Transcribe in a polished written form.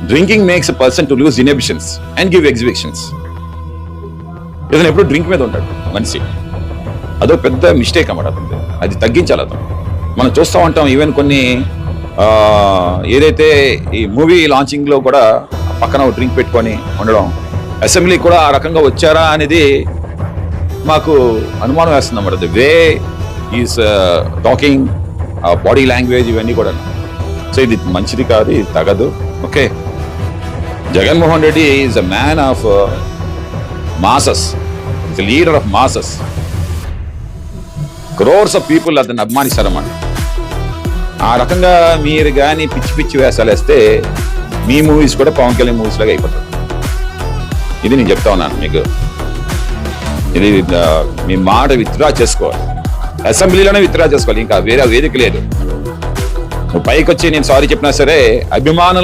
Drinking makes a person to lose inhibitions and give exhibitions. ఇతను ఎప్పుడు drink మీద ఉంటాడు మనిషి, అదో పెద్ద మిస్టేక్ అన్నమాట అతను. అది తగ్గించాలి అతను. మనం చూస్తూ ఉంటాం ఈవెన్ కొన్ని ఏదైతే ఈ మూవీ లాంచింగ్ లో కూడా పక్కన డ్రింక్ పెట్టుకొని ఉండడం, అసెంబ్లీ కూడా ఆ రకంగా వచ్చారా అనేది మాకు అనుమానం వేస్తుంది అన్నమాట. The way is talking, body language ఇవన్నీ కూడా. సో ఇది మంచిది కాదు, ఇది తగదు. Okay, Jaganmohan Reddy is a man of masses, is a leader of masses. Crores of people అతన్ని అభిమానిస్తారన్నమాట. ఆ రకంగా మీరు కానీ పిచ్చి పిచ్చి వేషాలు వేస్తే మీ మూవీస్ కూడా పవన్ కళ్యాణ్ మూవీస్ లాగా అయిపోతుంది. ఇది నేను చెప్తా ఉన్నాను మీకు. ఇది మీ మాట విత్డ్రా చేసుకోవాలి, అసెంబ్లీలోనే విత్డ్రా చేసుకోవాలి, ఇంకా వేరే వేదిక లేదు. నువ్వు పైకి వచ్చి నేను సారీ చెప్పినా సరే అభిమానుల